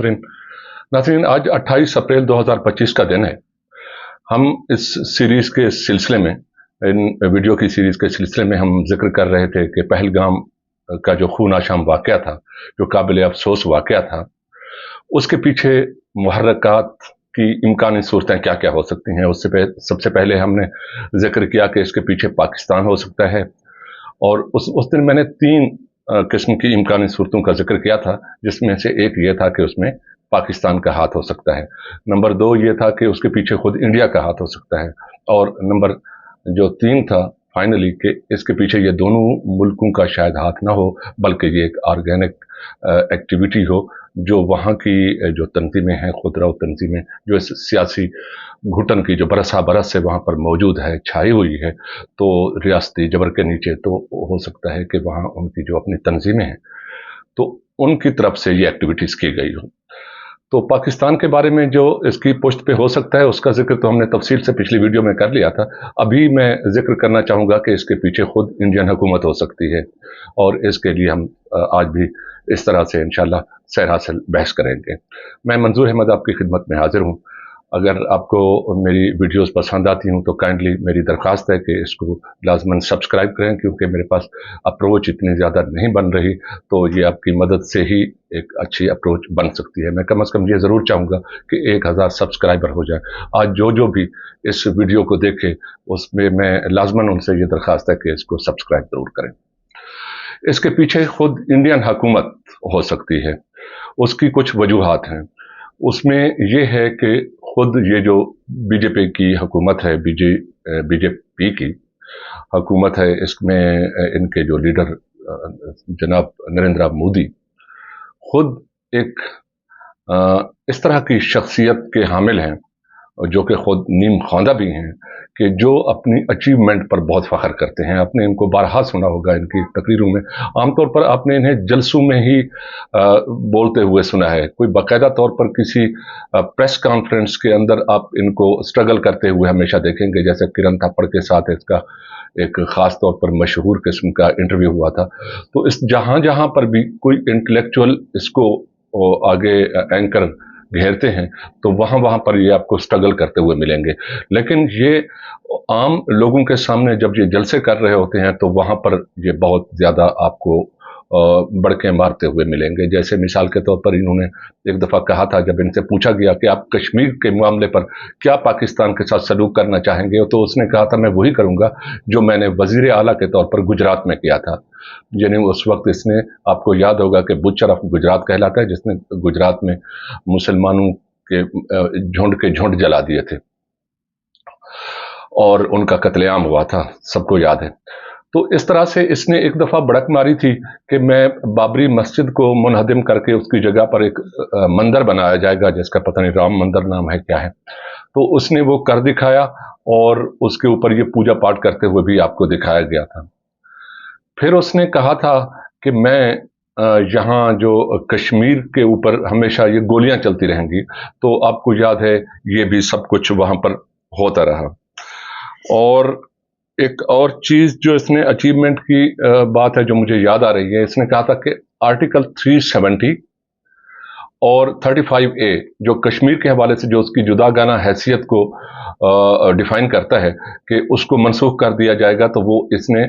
नाज़रीन नाज़रीन आज 28 अप्रैल 2025 का दिन है। हम इस सीरीज़ के सिलसिले में, इन वीडियो की सीरीज़ के सिलसिले में हम जिक्र कर रहे थे कि पहलगाम का जो खून आशाम वाक़या था, जो काबिल अफ़सोस वाक़या था, उसके पीछे मुहर्रकात की इम्कानी सूरतें क्या क्या हो सकती हैं। सबसे पहले हमने जिक्र किया कि इसके पीछे पाकिस्तान हो सकता है, और उस दिन मैंने 3 किस्म की इम्कानी सूरतों का जिक्र किया था, जिसमें से एक ये था कि उसमें पाकिस्तान का हाथ हो सकता है, नंबर 2 ये था कि उसके पीछे खुद इंडिया का हाथ हो सकता है, और नंबर जो 3 था फाइनली कि इसके पीछे ये दोनों मुल्कों का शायद हाथ ना हो, बल्कि ये एक ऑर्गेनिक एक्टिविटी हो जो वहाँ की जो तंजीमें हैं, खुदरा तंजीमें जो इस सियासी घुटन की जो बरसा बरस से वहाँ पर मौजूद है, छाई हुई है, तो रियासती जबर के नीचे, तो हो सकता है कि वहाँ उनकी जो अपनी तंजीमें हैं तो उनकी तरफ से ये एक्टिविटीज़ की गई हो। तो पाकिस्तान के बारे में जो इसकी पुष्ट पे हो सकता है उसका जिक्र तो हमने तफसील से पिछली वीडियो में कर लिया था। अभी मैं जिक्र करना चाहूँगा कि इसके पीछे खुद इंडियन हुकूमत हो सकती है, और इसके लिए हम आज भी इस तरह से इंशाल्लाह सैर हासिल बहस करेंगे। मैं मंजूर अहमद आपकी खिदमत में हाजिर हूँ। अगर आपको मेरी वीडियोस पसंद आती हूँ तो काइंडली मेरी दरख्वास्त है कि इसको लाजमन सब्सक्राइब करें, क्योंकि मेरे पास अप्रोच इतनी ज़्यादा नहीं बन रही, तो ये आपकी मदद से ही एक अच्छी अप्रोच बन सकती है। मैं कम से कम ये ज़रूर चाहूँगा कि 1000 सब्सक्राइबर हो जाए। आज जो भी इस वीडियो को देखे उसमें मैं लाजमन उनसे ये दरख्वास्त है कि इसको सब्सक्राइब ज़रूर करें। इसके पीछे खुद इंडियन हुकूमत हो सकती है। उसकी कुछ वजूहात हैं। उसमें ये है कि खुद ये जो बीजेपी की हुकूमत है, बीजेपी की हुकूमत है, इसमें इनके जो लीडर जनाब नरेंद्र मोदी खुद एक इस तरह की शख्सियत के हामिल हैं, जो कि खुद नीम ख्वांदा भी हैं, कि जो अपनी अचीवमेंट पर बहुत फ़ख्र करते हैं। आपने इनको बारहा सुना होगा इनकी तकरीरों में। आमतौर पर आपने इन्हें जलसों में ही बोलते हुए सुना है। कोई बाकायदा तौर पर किसी प्रेस कॉन्फ्रेंस के अंदर आप इनको स्ट्रगल करते हुए हमेशा देखेंगे, जैसे किरण थापड़ के साथ इसका एक ख़ास तौर पर मशहूर किस्म का इंटरव्यू हुआ था। तो इस जहाँ पर भी कोई इंटेलेक्चुअल इसको आगे एंकर घेरते हैं तो वहाँ पर ये आपको स्ट्रगल करते हुए मिलेंगे। लेकिन ये आम लोगों के सामने जब ये जलसे कर रहे होते हैं तो वहाँ पर ये बहुत ज़्यादा आपको बड़के मारते हुए मिलेंगे। जैसे मिसाल के तौर पर इन्होंने एक दफ़ा कहा था, जब इनसे पूछा गया कि आप कश्मीर के मामले पर क्या पाकिस्तान के साथ सलूक करना चाहेंगे, तो उसने कहा था मैं वही करूँगा जो मैंने वज़ीर आला के तौर पर गुजरात में किया था। यानी उस वक्त इसने, आपको याद होगा कि बुचर ऑफ गुजरात कहलाता है, जिसने गुजरात में मुसलमानों के झुंड जला दिए थे और उनका कत्लेआम हुआ था, सबको याद है। तो इस तरह से इसने एक दफ़ा बड़क मारी थी कि मैं बाबरी मस्जिद को मुनहदिम करके उसकी जगह पर एक मंदिर बनाया जाएगा, जिसका पता नहीं राम मंदिर नाम है क्या है। तो उसने वो कर दिखाया और उसके ऊपर ये पूजा पाठ करते हुए भी आपको दिखाया गया था। फिर उसने कहा था कि मैं यहाँ जो कश्मीर के ऊपर हमेशा ये गोलियां चलती रहेंगी, तो आपको याद है ये भी सब कुछ वहाँ पर होता रहा। और एक और चीज़ जो इसने अचीवमेंट की बात है जो मुझे याद आ रही है, इसने कहा था कि आर्टिकल 370 और 35A जो कश्मीर के हवाले से जो उसकी जुदागाना हैसियत को डिफाइन करता है कि उसको मनसूख कर दिया जाएगा, तो वो इसने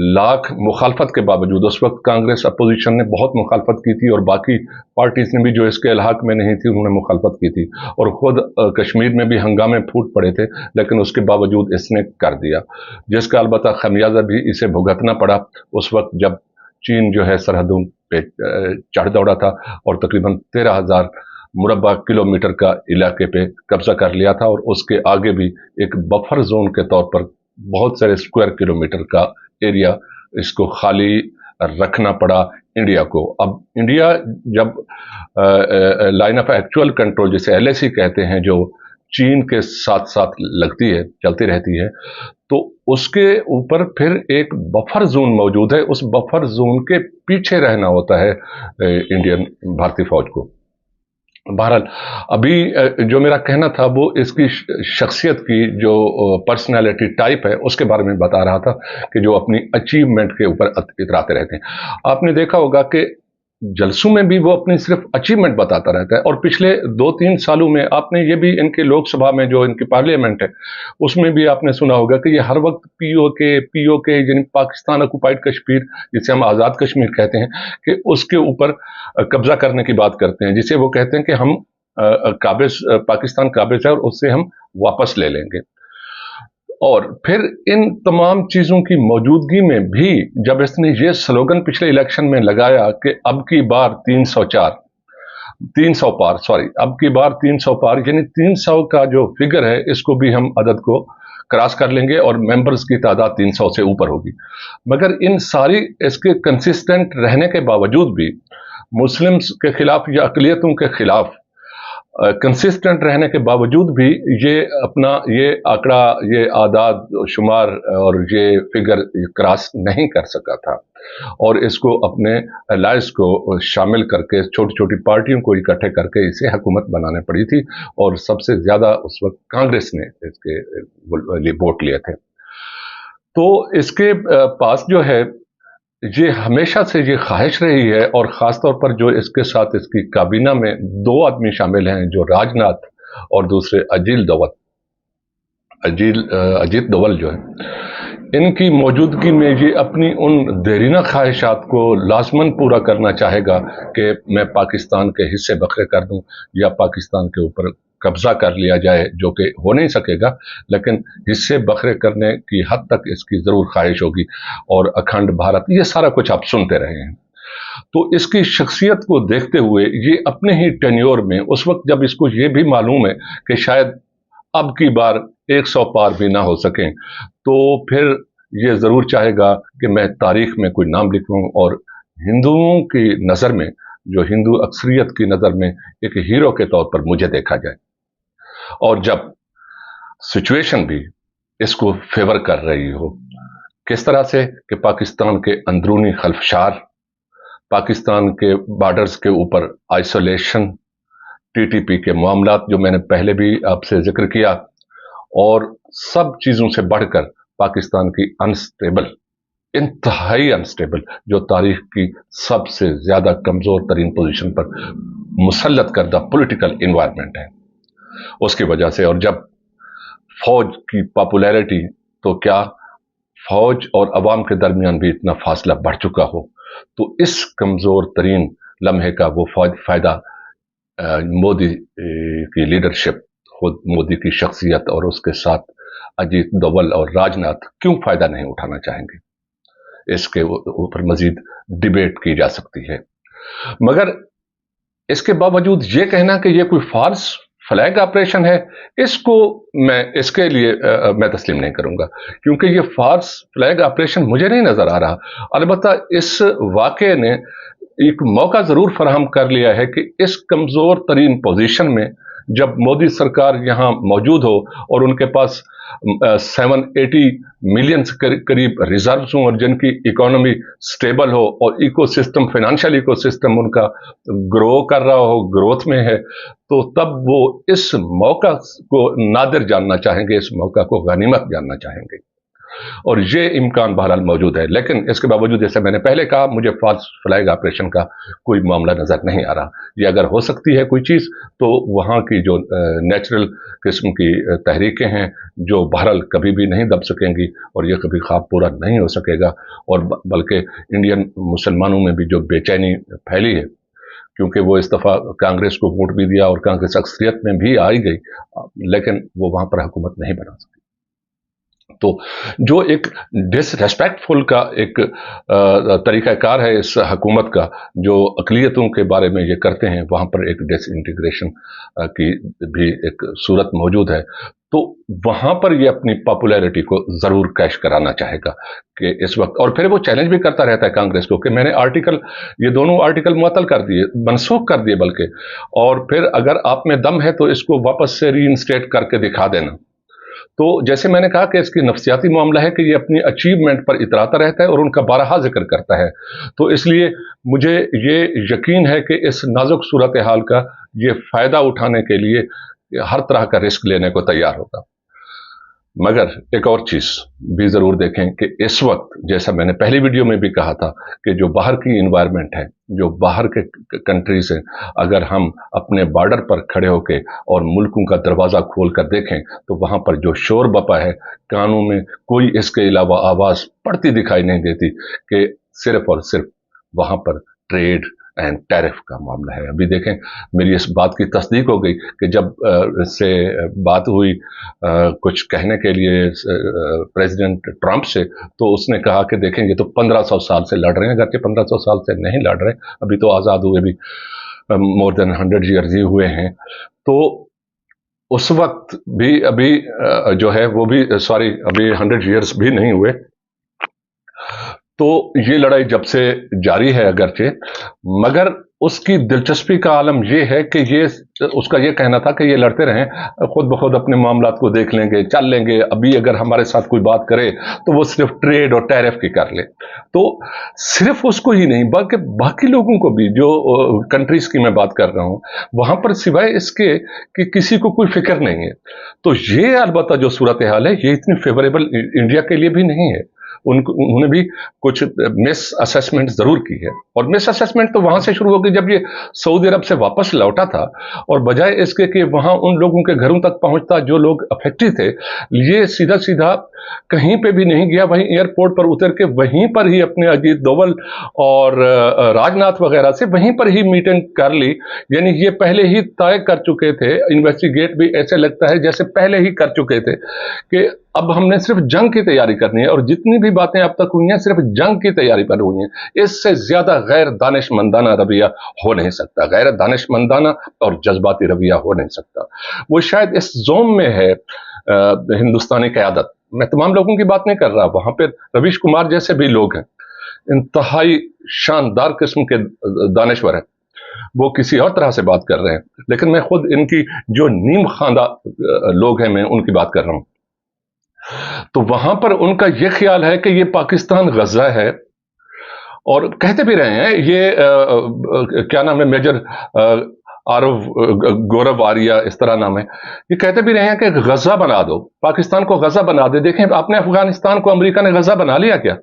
लाख मुखालफत के बावजूद, उस वक्त कांग्रेस अपोजिशन ने बहुत मुखालफत की थी और बाकी पार्टीज ने भी जो इसके इलाक में नहीं थी उन्होंने मुखालफत की थी, और ख़ुद कश्मीर में भी हंगामे फूट पड़े थे, लेकिन उसके बावजूद इसने कर दिया, जिसका अलबत्ता खमियाजा भी इसे भुगतना पड़ा उस वक्त जब चीन जो है सरहदों पे चढ़ दौड़ा था और तकरीबन 13,000 मुरब्बा किलोमीटर का इलाके पे कब्जा कर लिया था, और उसके आगे भी एक बफर जोन के तौर पर बहुत सारे स्क्वायर किलोमीटर का एरिया इसको खाली रखना पड़ा इंडिया को। अब इंडिया जब लाइन ऑफ एक्चुअल कंट्रोल, जिसे LAC कहते हैं, जो चीन के साथ साथ लगती है, चलती रहती है, तो उसके ऊपर फिर एक बफर जोन मौजूद है। उस बफर जोन के पीछे रहना होता है इंडियन भारतीय फौज को। बहरहाल अभी जो मेरा कहना था वो इसकी शख्सियत की जो पर्सनैलिटी टाइप है उसके बारे में बता रहा था, कि जो अपनी अचीवमेंट के ऊपर इतराते रहते हैं। आपने देखा होगा कि जलसों में भी वो अपनी सिर्फ अचीवमेंट बताता रहता है। और पिछले 2-3 सालों में आपने ये भी इनके लोकसभा में जो इनकी पार्लियामेंट है उसमें भी आपने सुना होगा कि ये हर वक्त पीओके यानी पाकिस्तान ऑक्युपाइड कश्मीर, जिसे हम आज़ाद कश्मीर कहते हैं, कि उसके ऊपर कब्जा करने की बात करते हैं, जिसे वो कहते हैं कि हम पाकिस्तान काबिज है और उससे हम वापस ले लेंगे। और फिर इन तमाम चीज़ों की मौजूदगी में भी जब इसने ये स्लोगन पिछले इलेक्शन में लगाया कि अब की बार 300 पार, अब की बार 300 पार, यानी 300 का जो फिगर है इसको भी हम अदद को क्रॉस कर लेंगे और मेंबर्स की तादाद 300 से ऊपर होगी। मगर इन सारी इसके कंसिस्टेंट रहने के बावजूद भी मुस्लिम्स के खिलाफ या अकलियतों के खिलाफ कंसिस्टेंट रहने के बावजूद भी ये आंकड़ा, ये आदाद शुमार और ये फिगर क्रॉस नहीं कर सका था। और इसको अपने अलायंस को शामिल करके छोटी छोटी पार्टियों को इकट्ठे करके इसे हुकूमत बनाने पड़ी थी। और सबसे ज़्यादा उस वक्त कांग्रेस ने इसके लिए वोट लिए थे। तो इसके पास जो है ये हमेशा से ये ख्वाहिश रही है, और ख़ासतौर पर जो इसके साथ इसकी काबीना में 2 आदमी शामिल हैं, जो राजनाथ और दूसरे अजीत दोवल जो है, इनकी मौजूदगी में ये अपनी उन देरीना ख्वाहिशात को लाजमन पूरा करना चाहेगा कि मैं पाकिस्तान के हिस्से बखरे कर दूं या पाकिस्तान के ऊपर कब्जा कर लिया जाए, जो कि हो नहीं सकेगा, लेकिन हिस्से बखरे करने की हद तक इसकी ज़रूर ख्वाहिश होगी। और अखंड भारत, ये सारा कुछ आप सुनते रहे हैं। तो इसकी शख्सियत को देखते हुए ये अपने ही टेन्योर में, उस वक्त जब इसको ये भी मालूम है कि शायद अब की बार 100 पार भी ना हो सकें, तो फिर ये ज़रूर चाहेगा कि मैं तारीख में कोई नाम लिखूं और हिंदुओं की नज़र में, जो हिंदू अक्सरियत की नज़र में एक हीरो के तौर पर मुझे देखा जाए। और जब सिचुएशन भी इसको फेवर कर रही हो, किस तरह से कि पाकिस्तान के अंदरूनी खल्फशार, पाकिस्तान के बॉर्डर्स के ऊपर आइसोलेशन, टीटीपी के मामलात जो मैंने पहले भी आपसे जिक्र किया, और सब चीज़ों से बढ़कर पाकिस्तान की इंतहाई अनस्टेबल, जो तारीख की सबसे ज़्यादा कमज़ोर तरीन पोजीशन पर मुसल्लत करदा पॉलिटिकल इन्वायरमेंट है, उसकी वजह से। और जब फौज की पॉपुलैरिटी, तो क्या फौज और अवाम के दरमियान भी इतना फासला बढ़ चुका हो, तो इस कमज़ोर तरीन लम्हे का वो फ़ायदा मोदी की लीडरशिप, खुद मोदी की शख्सियत और उसके साथ अजीत दोवल और राजनाथ क्यों फ़ायदा नहीं उठाना चाहेंगे? इसके ऊपर मज़ीद डिबेट की जा सकती है। मगर इसके बावजूद ये कहना कि ये कोई फॉल्स फ्लैग ऑपरेशन है, इसके लिए मैं तस्लीम नहीं करूंगा, क्योंकि ये फॉल्स फ्लैग ऑपरेशन मुझे नहीं नज़र आ रहा। अलबत्ता इस वाक़े ने एक मौका ज़रूर फराहम कर लिया है कि इस कमज़ोर तरीन पोजीशन में जब मोदी सरकार यहाँ मौजूद हो और उनके पास 780 मिलियन के करीब रिजर्व्स हों और जिनकी इकोनॉमी स्टेबल हो और इकोसिस्टम, फाइनेंशियल इकोसिस्टम उनका ग्रो कर रहा हो, ग्रोथ में है, तो तब वो इस मौका को नादिर जानना चाहेंगे, इस मौका को गनीमत जानना चाहेंगे। और ये इम्कान बहरहाल मौजूद है। लेकिन इसके बावजूद, जैसे मैंने पहले कहा, मुझे फॉल्स फ्लैग ऑपरेशन का कोई मामला नज़र नहीं आ रहा। ये अगर हो सकती है कोई चीज़, तो वहाँ की जो नेचुरल किस्म की तहरीकें हैं, जो बहरहाल कभी भी नहीं दब सकेंगी और ये कभी ख्वाब पूरा नहीं हो सकेगा। और बल्कि इंडियन मुसलमानों में भी जो बेचैनी फैली है, क्योंकि वो इस दफ़ा कांग्रेस को वोट भी दिया और कांग्रेस अक्सरियत में भी आई गई, लेकिन वो वहाँ पर हुकूमत नहीं बना सकी। तो जो एक डिसरेस्पेक्टफुल का एक तरीक़ाकार है इस हुकूमत का, जो अक़लियतों के बारे में ये करते हैं, वहाँ पर एक डिसइंटीग्रेशन की भी एक सूरत मौजूद है। तो वहाँ पर ये अपनी पॉपुलैरिटी को ज़रूर कैश कराना चाहेगा कि इस वक्त, और फिर वो चैलेंज भी करता रहता है कांग्रेस को कि मैंने ये दोनों आर्टिकल मुअत्तल कर दिए, मनसूख कर दिए बल्कि, और फिर अगर आप में दम है तो इसको वापस से रीइंस्टेट करके दिखा देना। तो जैसे मैंने कहा कि इसकी नफ्सियाती मामला है कि ये अपनी अचीवमेंट पर इतराता रहता है और उनका बारहा जिक्र करता है। तो इसलिए मुझे ये यकीन है कि इस नाजुक सूरत हाल का ये फ़ायदा उठाने के लिए हर तरह का रिस्क लेने को तैयार होगा। मगर एक और चीज भी जरूर देखें कि इस वक्त, जैसा मैंने पहली वीडियो में भी कहा था, कि जो बाहर की इन्वायरमेंट है, जो बाहर के कंट्रीज हैं, अगर हम अपने बॉर्डर पर खड़े होके और मुल्कों का दरवाजा खोल कर देखें तो वहां पर जो शोर बपा है, कानों में कोई इसके अलावा आवाज पड़ती दिखाई नहीं देती, कि सिर्फ और सिर्फ वहां पर ट्रेड एंड टैरिफ का मामला है। अभी देखें, मेरी इस बात की तस्दीक हो गई कि जब से बात हुई कुछ कहने के लिए प्रेसिडेंट ट्रंप से, तो उसने कहा कि देखें ये तो 1500 साल से लड़ रहे हैं, अगरचे 1500 साल से नहीं लड़ रहे, अभी तो आज़ाद हुए भी मोर देन 100 ईयर्स ही हुए हैं। तो उस वक्त भी अभी जो है वो भी, सॉरी, अभी 100 ईयर्स भी नहीं हुए। तो ये लड़ाई जब से जारी है अगरचे, मगर उसकी दिलचस्पी का आलम ये है कि ये उसका ये कहना था कि ये लड़ते रहें, खुद ब खुद अपने मामलात को देख लेंगे, चल लेंगे, अभी अगर हमारे साथ कोई बात करे तो वो सिर्फ ट्रेड और टैरिफ की कर ले। तो सिर्फ उसको ही नहीं बल्कि बाकी लोगों को भी, जो कंट्रीज की मैं बात कर रहा हूं, वहां पर सिवाय इसके कि किसी को कोई फिक्र नहीं है। तो ये अलबत्ता जो सूरत हाल है, ये इतनी फेवरेबल इंडिया के लिए भी नहीं है। उन्होंने भी कुछ मिस असेसमेंट जरूर की है, और मिस असेसमेंट तो वहां से शुरू हो गई जब ये सऊदी अरब से वापस लौटा था, और बजाय इसके कि वहां उन लोगों के घरों तक पहुंचता जो लोग अफेक्टेड थे, ये सीधा सीधा कहीं पे भी नहीं गया, वहीं एयरपोर्ट पर उतर के वहीं पर ही अपने अजीत दोवल और राजनाथ वगैरह से वहीं पर ही मीटिंग कर ली। यानी ये पहले ही तय कर चुके थे, इन्वेस्टिगेट भी ऐसे लगता है जैसे पहले ही कर चुके थे कि अब हमने सिर्फ जंग की तैयारी करनी है, और जितनी भी बातें अब तक हुई हैं सिर्फ जंग की तैयारी पर हुई हैं। इससे ज्यादा गैर दानिशमंदाना रवैया हो नहीं सकता, गैर दानिशमंदाना और जज्बाती रवैया हो नहीं सकता। वो शायद इस जोन में है हिंदुस्तानी क़यादत। मैं तमाम लोगों की बात नहीं कर रहा, वहां पर रवीश कुमार जैसे भी लोग हैं, इंतहाई शानदार किस्म के दानश्वर हैं, वो किसी और तरह से बात कर रहे हैं, लेकिन मैं खुद इनकी जो नीम खांदा लोग हैं, मैं उनकी बात कर रहा हूं। तो वहां पर उनका यह ख्याल है कि ये पाकिस्तान गजा है, और कहते भी रहे हैं, ये क्या नाम है, मेजर आरव गौरव आर्या, इस तरह नाम है, ये कहते भी रहे हैं कि गजा बना दो, पाकिस्तान को गजा बना दे। देखें, आपने अफगानिस्तान को अमेरिका ने गजा बना लिया क्या?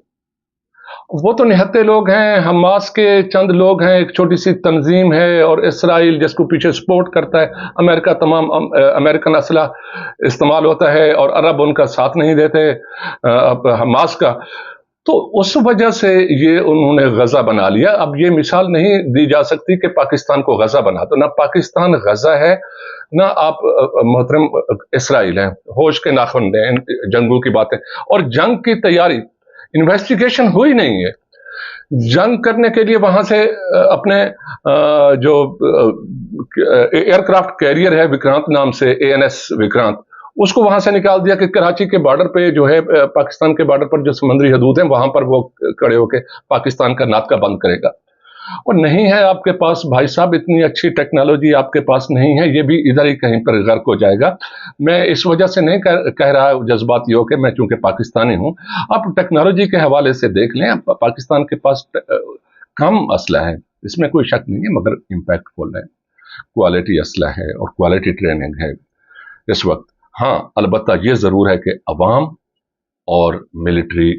वो तो निहत्ते लोग हैं, हमास के चंद लोग हैं, एक छोटी सी तंजीम है, और इसराइल जिसको पीछे सपोर्ट करता है, अमेरिका, तमाम अमेरिकन असला इस्तेमाल होता है, और अरब उनका साथ नहीं देते हमास का। तो उस वजह से ये उन्होंने गजा बना लिया। अब ये मिसाल नहीं दी जा सकती कि पाकिस्तान को गजा बना दो, ना पाकिस्तान गजा है, ना आप मोहतरम इसराइल हैं, होश के नाखुन दें जंगों की बातें। और जंग की तैयारी, इन्वेस्टिगेशन हुई नहीं है। जंग करने के लिए वहां से अपने जो एयरक्राफ्ट कैरियर है विक्रांत नाम से, ANS विक्रांत, उसको वहां से निकाल दिया कि कराची के बॉर्डर पे जो है, पाकिस्तान के बॉर्डर पर जो समुद्री हदूद है, वहां पर वो खड़े होकर पाकिस्तान का नाका बंद करेगा। और नहीं है आपके पास भाई साहब, इतनी अच्छी टेक्नोलॉजी आपके पास नहीं है, ये भी इधर ही कहीं पर गर्क हो जाएगा। मैं इस वजह से नहीं कह रहा जज्बाती हो के, मैं चूंकि पाकिस्तानी हूं। आप टेक्नोलॉजी के हवाले से देख लें, पाकिस्तान के पास कम असला है, इसमें कोई शक नहीं है, मगर इम्पैक्टफुल है, क्वालिटी असला है और क्वालिटी ट्रेनिंग है इस वक्त। हाँ, अलबत्ता ये जरूर है कि अवाम और मिलिट्री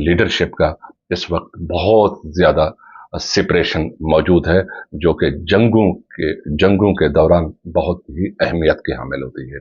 लीडरशिप का इस वक्त बहुत ज्यादा सेपरेशन मौजूद है, जो कि जंगों के दौरान बहुत ही अहमियत की हामिल होती है।